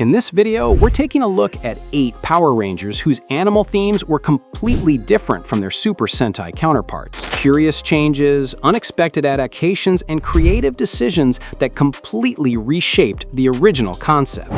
In this video, we're taking a look at 8 Power Rangers whose animal themes were completely different from their Super Sentai counterparts. Curious changes, unexpected adaptations, and creative decisions that completely reshaped the original concept.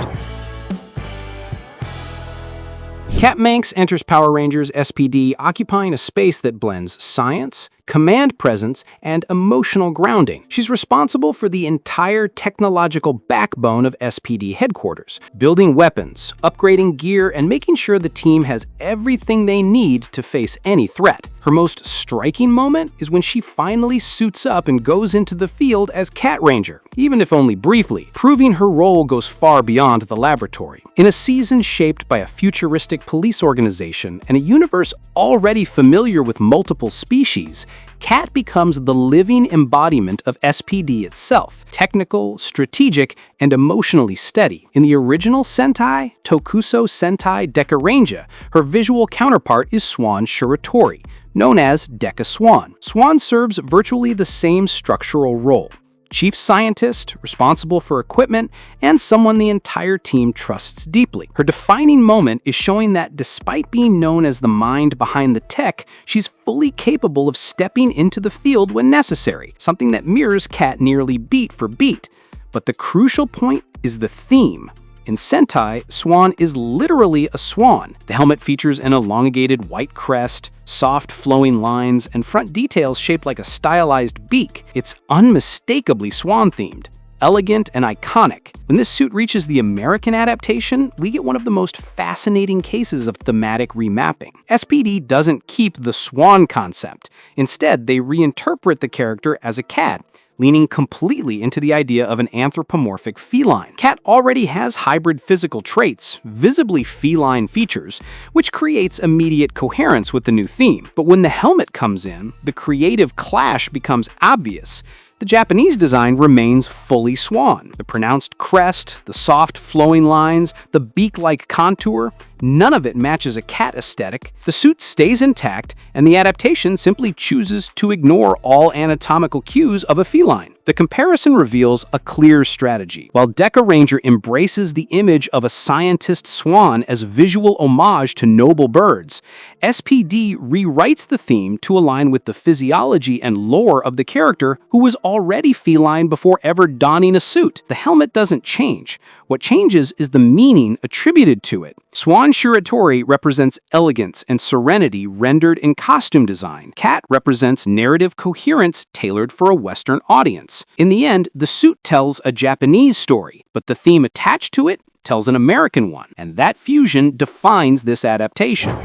Kat Manx enters Power Rangers SPD occupying a space that blends science, command presence, and emotional grounding. She's responsible for the entire technological backbone of SPD headquarters, building weapons, upgrading gear, and making sure the team has everything they need to face any threat. Her most striking moment is when she finally suits up and goes into the field as Cat Ranger, even if only briefly, proving her role goes far beyond the laboratory. In a season shaped by a futuristic police organization and a universe already familiar with multiple species, Kat becomes the living embodiment of SPD itself, technical, strategic, and emotionally steady. In the original Sentai, Tokusou Sentai Deka Ranger, her visual counterpart is Swan Shiratori, known as Deka Swan. Swan serves virtually the same structural role: chief scientist, responsible for equipment, and someone the entire team trusts deeply. Her defining moment is showing that despite being known as the mind behind the tech, she's fully capable of stepping into the field when necessary, something that mirrors Kat nearly beat for beat. But the crucial point is the theme. In Sentai, Swan is literally a swan. The helmet features an elongated white crest, soft flowing lines, and front details shaped like a stylized beak. It's unmistakably swan-themed, elegant, and iconic. When this suit reaches the American adaptation, we get one of the most fascinating cases of thematic remapping. SPD doesn't keep the swan concept. Instead, they reinterpret the character as a cat, leaning completely into the idea of an anthropomorphic feline. Kat already has hybrid physical traits, visibly feline features, which creates immediate coherence with the new theme. But when the helmet comes in, the creative clash becomes obvious. The Japanese design remains fully swan. The pronounced crest, the soft flowing lines, the beak-like contour, none of it matches a cat aesthetic. The suit stays intact, and the adaptation simply chooses to ignore all anatomical cues of a feline. The comparison reveals a clear strategy. While Deka Ranger embraces the image of a scientist swan as visual homage to noble birds, SPD rewrites the theme to align with the physiology and lore of the character who was already feline before ever donning a suit. The helmet doesn't change. What changes is the meaning attributed to it. Swan Shiratori represents elegance and serenity rendered in costume design. Kat represents narrative coherence tailored for a Western audience. In the end, the suit tells a Japanese story, but the theme attached to it tells an American one, and that fusion defines this adaptation.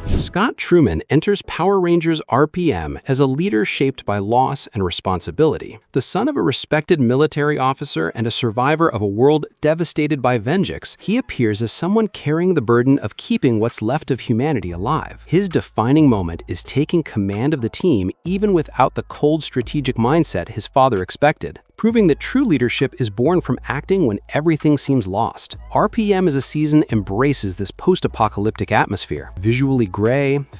Scott Truman enters Power Rangers RPM as a leader shaped by loss and responsibility. The son of a respected military officer and a survivor of a world devastated by vengeance, he appears as someone carrying the burden of keeping what's left of humanity alive. His defining moment is taking command of the team even without the cold strategic mindset his father expected, proving that true leadership is born from acting when everything seems lost. RPM as a season embraces this post-apocalyptic atmosphere, visually gray,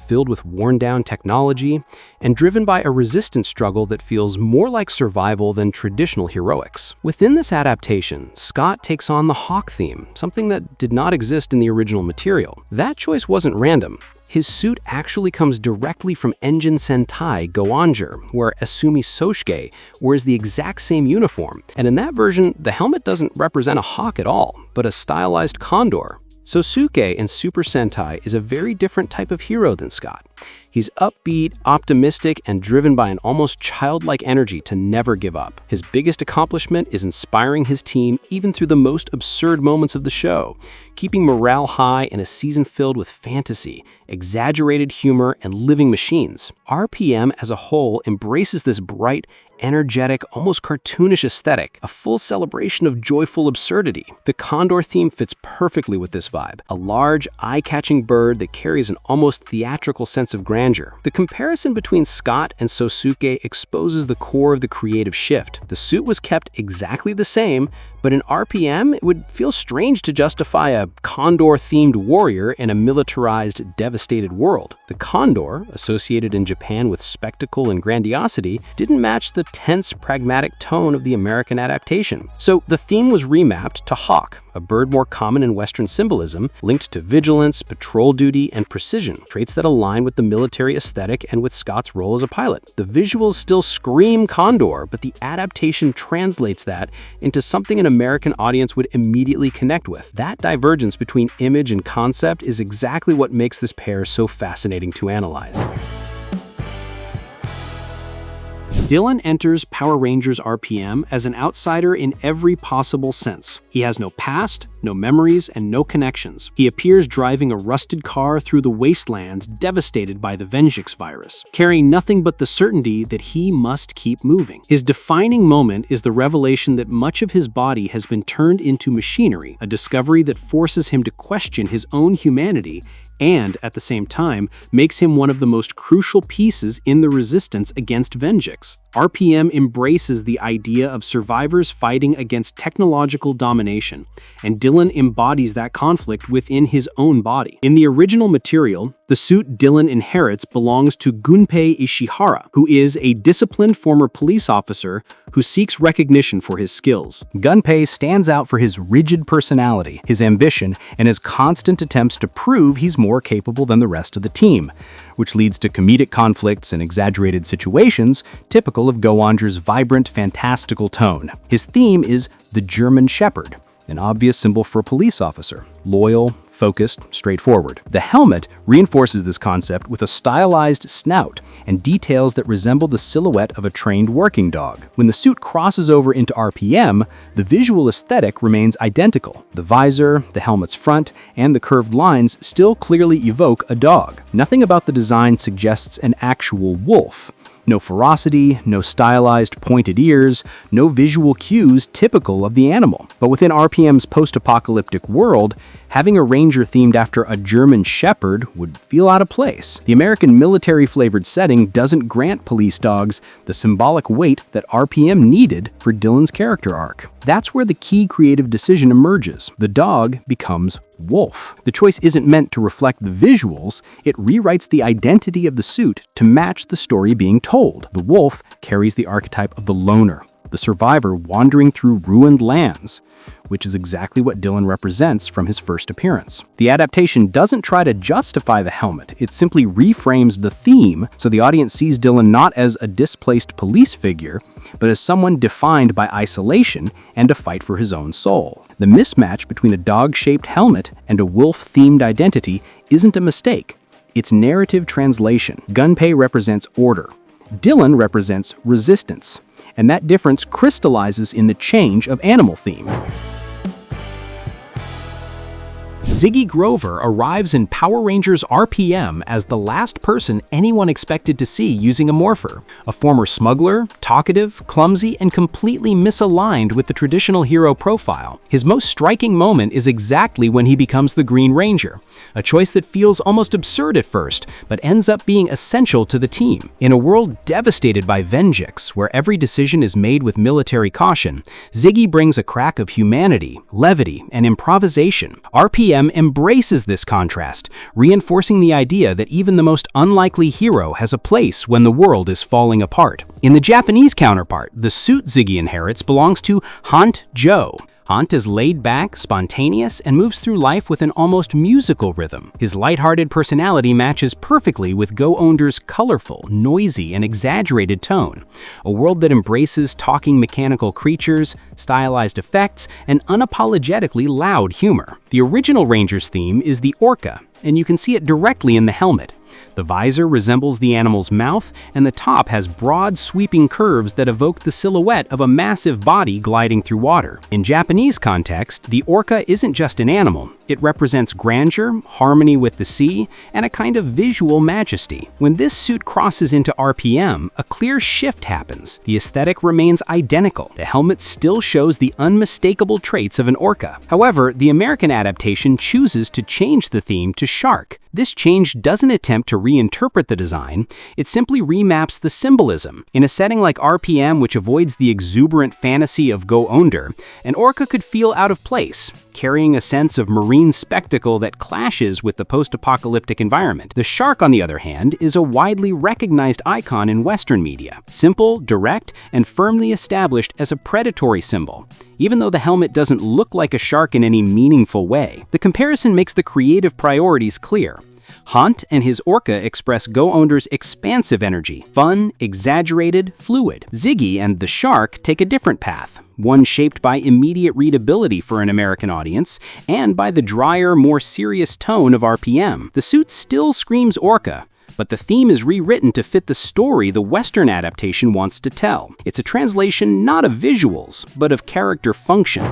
filled with worn-down technology, and driven by a resistance struggle that feels more like survival than traditional heroics. Within this adaptation, Scott takes on the Hawk theme, something that did not exist in the original material. That choice wasn't random. His suit actually comes directly from Engine Sentai Goanger, where Asumi Sosuke wears the exact same uniform, and in that version, the helmet doesn't represent a hawk at all, but a stylized condor. Sosuke in Super Sentai is a very different type of hero than Scott. He's upbeat, optimistic, and driven by an almost childlike energy to never give up. His biggest accomplishment is inspiring his team even through the most absurd moments of the show, keeping morale high in a season filled with fantasy, exaggerated humor, and living machines. RPM as a whole embraces this bright, energetic, almost cartoonish aesthetic, a full celebration of joyful absurdity. The Condor theme fits perfectly with this vibe, a large, eye-catching bird that carries an almost theatrical sense of grandeur. The comparison between Scott and Sosuke exposes the core of the creative shift. The suit was kept exactly the same, but in RPM, it would feel strange to justify a condor-themed warrior in a militarized, devastated world. The condor, associated in Japan with spectacle and grandiosity, didn't match the tense, pragmatic tone of the American adaptation. So the theme was remapped to hawk, a bird more common in Western symbolism, linked to vigilance, patrol duty, and precision, traits that align with the military aesthetic and with Scott's role as a pilot. The visuals still scream condor, but the adaptation translates that into something an American audience would immediately connect with. That divergence between image and concept is exactly what makes this pair so fascinating to analyze. Dylan enters Power Rangers RPM as an outsider in every possible sense. He has no past, no memories, and no connections. He appears driving a rusted car through the wastelands devastated by the Venjix virus, carrying nothing but the certainty that he must keep moving. His defining moment is the revelation that much of his body has been turned into machinery, a discovery that forces him to question his own humanity and, at the same time, makes him one of the most crucial pieces in the resistance against Venjix. RPM embraces the idea of survivors fighting against technological domination, and Dylan embodies that conflict within his own body. In the original material, the suit Dylan inherits belongs to Gunpei Ishihara, who is a disciplined former police officer who seeks recognition for his skills. Gunpei stands out for his rigid personality, his ambition, and his constant attempts to prove he's more capable than the rest of the team, which leads to comedic conflicts and exaggerated situations typical of Go-Onger's vibrant, fantastical tone. His theme is the German Shepherd, an obvious symbol for a police officer, loyal, focused, straightforward. The helmet reinforces this concept with a stylized snout and details that resemble the silhouette of a trained working dog. When the suit crosses over into RPM, the visual aesthetic remains identical. The visor, the helmet's front, and the curved lines still clearly evoke a dog. Nothing about the design suggests an actual wolf. No ferocity, no stylized pointed ears, no visual cues typical of the animal. But within RPM's post-apocalyptic world, having a ranger themed after a German shepherd would feel out of place. The American military-flavored setting doesn't grant police dogs the symbolic weight that RPM needed for Dylan's character arc. That's where the key creative decision emerges. The dog becomes wolf. The choice isn't meant to reflect the visuals, it rewrites the identity of the suit to match the story being told. The wolf carries the archetype of the loner, the survivor wandering through ruined lands, which is exactly what Dylan represents from his first appearance. The adaptation doesn't try to justify the helmet, it simply reframes the theme so the audience sees Dylan not as a displaced police figure, but as someone defined by isolation and a fight for his own soul. The mismatch between a dog-shaped helmet and a wolf-themed identity isn't a mistake, it's narrative translation. Gunpei represents order, Dylan represents resistance, and that difference crystallizes in the change of animal theme. Ziggy Grover arrives in Power Rangers RPM as the last person anyone expected to see using a morpher. A former smuggler, talkative, clumsy, and completely misaligned with the traditional hero profile. His most striking moment is exactly when he becomes the Green Ranger, a choice that feels almost absurd at first, but ends up being essential to the team. In a world devastated by Venjix, where every decision is made with military caution, Ziggy brings a crack of humanity, levity, and improvisation. RPM embraces this contrast, reinforcing the idea that even the most unlikely hero has a place when the world is falling apart. In the Japanese counterpart, the suit Ziggy inherits belongs to Haunt Joe. Haunt is laid back, spontaneous, and moves through life with an almost musical rhythm. His lighthearted personality matches perfectly with Go-Onger's colorful, noisy, and exaggerated tone. A world that embraces talking mechanical creatures, stylized effects, and unapologetically loud humor. The original Rangers theme is the orca, and you can see it directly in the helmet. The visor resembles the animal's mouth, and the top has broad, sweeping curves that evoke the silhouette of a massive body gliding through water. In Japanese context, the orca isn't just an animal. It represents grandeur, harmony with the sea, and a kind of visual majesty. When this suit crosses into RPM, a clear shift happens. The aesthetic remains identical. The helmet still shows the unmistakable traits of an orca. However, the American adaptation chooses to change the theme to shark, This change doesn't attempt to reinterpret the design, it simply remaps the symbolism. In a setting like RPM, which avoids the exuberant fantasy of Go Under, an orca could feel out of place, carrying a sense of marine spectacle that clashes with the post-apocalyptic environment. The shark, on the other hand, is a widely recognized icon in Western media, simple, direct, and firmly established as a predatory symbol. Even though the helmet doesn't look like a shark in any meaningful way, the comparison makes the creative priorities clear. Hunt and his orca express Go Under's expansive energy, fun, exaggerated, fluid. Ziggy and the shark take a different path, one shaped by immediate readability for an American audience and by the drier, more serious tone of RPM. The suit still screams orca, but the theme is rewritten to fit the story the Western adaptation wants to tell. It's a translation not of visuals, but of character function.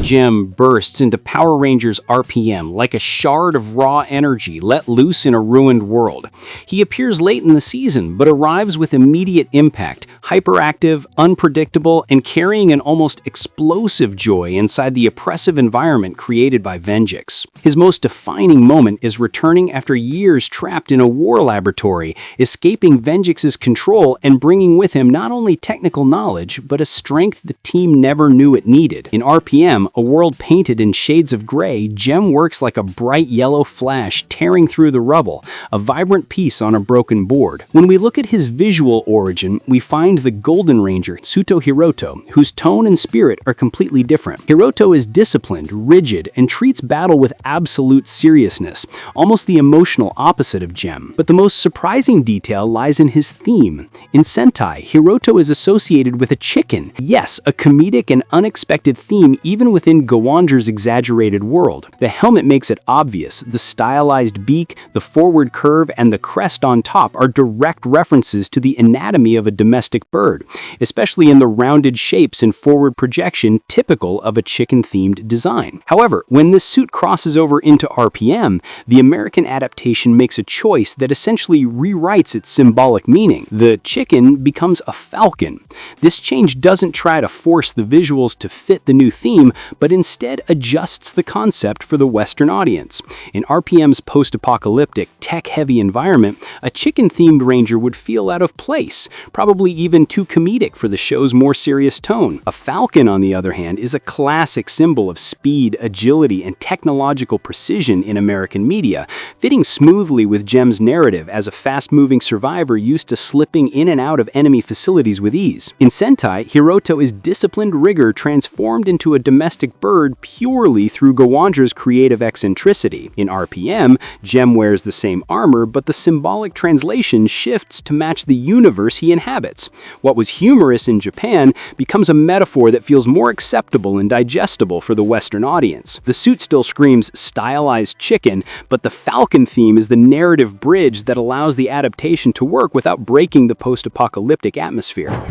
Jem bursts into Power Rangers RPM like a shard of raw energy let loose in a ruined world. He appears late in the season, but arrives with immediate impact, hyperactive, unpredictable, and carrying an almost explosive joy inside the oppressive environment created by Venjix. His most defining moment is returning after years trapped in a war laboratory, escaping Venjix's control and bringing with him not only technical knowledge, but a strength the team never knew it needed. In RPM, a world painted in shades of gray, Jem works like a bright yellow flash tearing through the rubble, a vibrant piece on a broken board. When we look at his visual origin, we find the Golden Ranger, Tsuto Hiroto, whose tone and spirit are completely different. Hiroto is disciplined, rigid, and treats battle with absolute seriousness, almost the emotional opposite of Jem. But the most surprising detail lies in his theme. In Sentai, Hiroto is associated with a chicken. Yes, a comedic and unexpected theme even within Gowander's exaggerated world. The helmet makes it obvious. The stylized beak, the forward curve, and the crest on top are direct references to the anatomy of a domestic bird, especially in the rounded shapes and forward projection typical of a chicken-themed design. However, when this suit crosses over into RPM, the American adaptation makes a choice that essentially rewrites its symbolic meaning. The chicken becomes a falcon. This change doesn't try to force the visuals to fit the new theme, but instead adjusts the concept for the Western audience. In RPM's post-apocalyptic, tech-heavy environment, a chicken-themed ranger would feel out of place, probably even too comedic for the show's more serious tone. A falcon, on the other hand, is a classic symbol of speed, agility, and technological precision in American media, fitting smoothly with Jem's narrative as a fast-moving survivor used to slipping in and out of enemy facilities with ease. In Sentai, Hiroto is disciplined rigor transformed into a domestic bird purely through Gowander's creative eccentricity. In RPM, Jem wears the same armor, but the symbolic translation shifts to match the universe he inhabits. What was humorous in Japan becomes a metaphor that feels more acceptable and digestible for the Western audience. The suit still screams stylized chicken, but the falcon theme is the narrative bridge that allows the adaptation to work without breaking the post-apocalyptic atmosphere.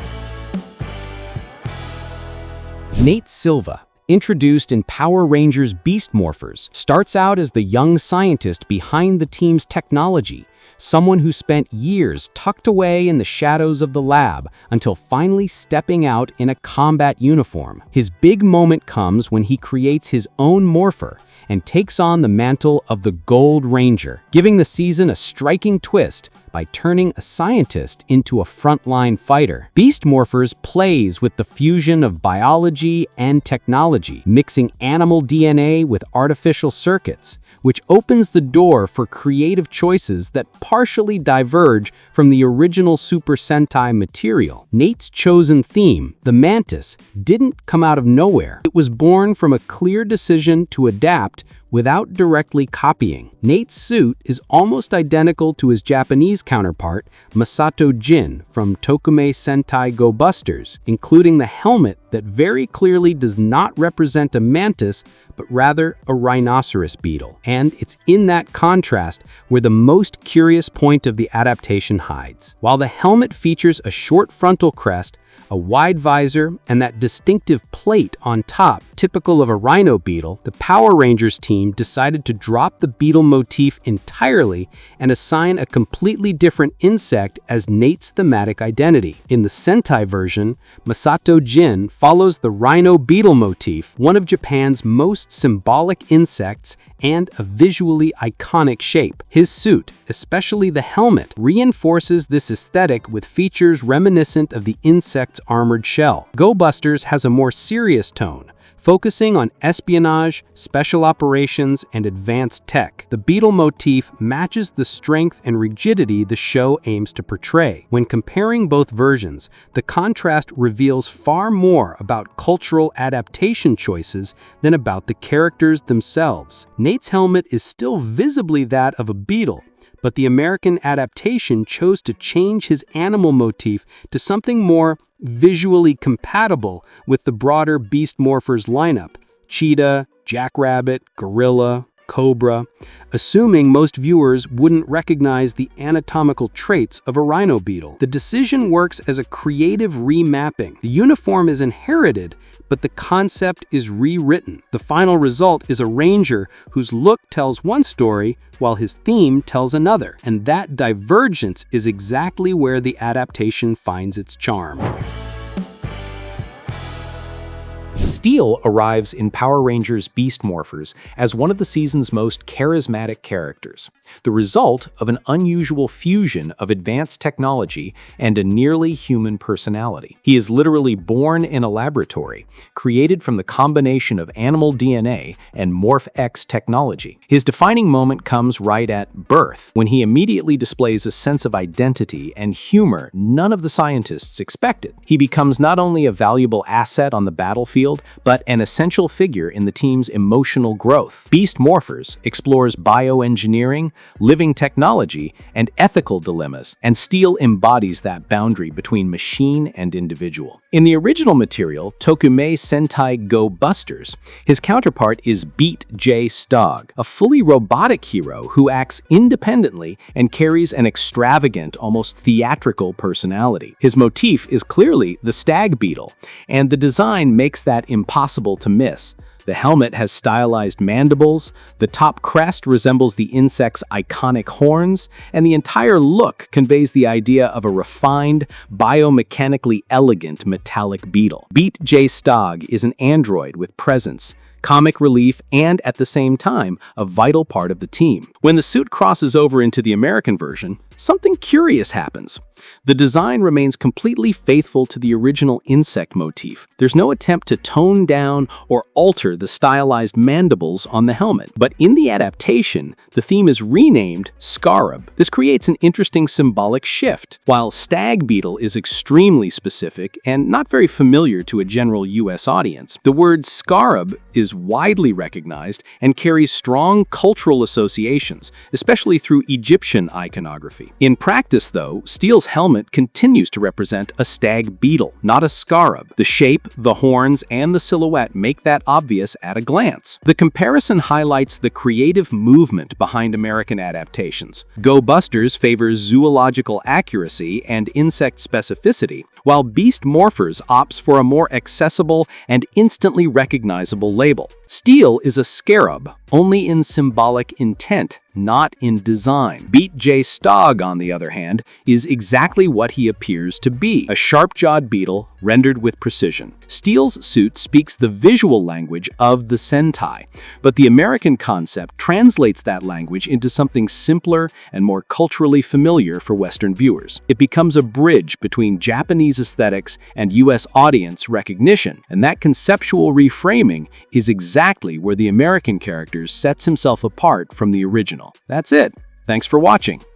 Nate Silva, introduced in Power Rangers Beast Morphers, starts out as the young scientist behind the team's technology, someone who spent years tucked away in the shadows of the lab until finally stepping out in a combat uniform. His big moment comes when he creates his own morpher and takes on the mantle of the Gold Ranger, giving the season a striking twist by turning a scientist into a frontline fighter. Beast Morphers plays with the fusion of biology and technology, mixing animal DNA with artificial circuits, which opens the door for creative choices that partially diverge from the original Super Sentai material. Nate's chosen theme, the mantis, didn't come out of nowhere. It was born from a clear decision to adapt without directly copying. Nate's suit is almost identical to his Japanese counterpart, Masato Jin from Tokume Sentai Go Busters, including the helmet that very clearly does not represent a mantis, but rather a rhinoceros beetle. And it's in that contrast where the most curious point of the adaptation hides. While the helmet features a short frontal crest, a wide visor, and that distinctive plate on top, typical of a rhino beetle, the Power Rangers team decided to drop the beetle motif entirely and assign a completely different insect as Nate's thematic identity. In the Sentai version, Masato Jin follows the rhino beetle motif, one of Japan's most symbolic insects and a visually iconic shape. His suit, especially the helmet, reinforces this aesthetic with features reminiscent of the insect's armored shell. Go Busters has a more serious tone, focusing on espionage, special operations, and advanced tech. The beetle motif matches the strength and rigidity the show aims to portray. When comparing both versions, the contrast reveals far more about cultural adaptation choices than about the characters themselves. Nate's helmet is still visibly that of a beetle, but the American adaptation chose to change his animal motif to something more visually compatible with the broader Beast Morphers lineup: cheetah, jackrabbit, gorilla, cobra, assuming most viewers wouldn't recognize the anatomical traits of a rhino beetle. The decision works as a creative remapping. The uniform is inherited, but the concept is rewritten. The final result is a ranger whose look tells one story while his theme tells another, and that divergence is exactly where the adaptation finds its charm. Steel arrives in Power Rangers Beast Morphers as one of the season's most charismatic characters, the result of an unusual fusion of advanced technology and a nearly human personality. He is literally born in a laboratory, created from the combination of animal DNA and MorphX technology. His defining moment comes right at birth, when he immediately displays a sense of identity and humor none of the scientists expected. He becomes not only a valuable asset on the battlefield, but an essential figure in the team's emotional growth. Beast Morphers explores bioengineering, living technology, and ethical dilemmas, and Steel embodies that boundary between machine and individual. In the original material, Tokume Sentai Go Busters, his counterpart is Beat J. Stog, a fully robotic hero who acts independently and carries an extravagant, almost theatrical personality. His motif is clearly the stag beetle, and the design makes that impossible to miss. The helmet has stylized mandibles, the top crest resembles the insect's iconic horns, and the entire look conveys the idea of a refined, biomechanically elegant metallic beetle. Beat J. Stog is an android with presence, comic relief, and at the same time, a vital part of the team. When the suit crosses over into the American version, something curious happens. The design remains completely faithful to the original insect motif. There's no attempt to tone down or alter the stylized mandibles on the helmet. But in the adaptation, the theme is renamed Scarab. This creates an interesting symbolic shift. While stag beetle is extremely specific and not very familiar to a general US audience, the word scarab is widely recognized and carries strong cultural associations, especially through Egyptian iconography. In practice, though, Steel's helmet continues to represent a stag beetle, not a scarab. The shape, the horns, and the silhouette make that obvious at a glance. The comparison highlights the creative movement behind American adaptations. Go Busters favors zoological accuracy and insect specificity, while Beast Morphers opts for a more accessible and instantly recognizable label. Steel is a scarab, only in symbolic intent, not in design. Beat J. Stog, on the other hand, is exactly what he appears to be, a sharp-jawed beetle rendered with precision. Steel's suit speaks the visual language of the Sentai, but the American concept translates that language into something simpler and more culturally familiar for Western viewers. It becomes a bridge between Japanese aesthetics and US audience recognition, and that conceptual reframing is exactly where the American character sets himself apart from the original. That's it. Thanks for watching.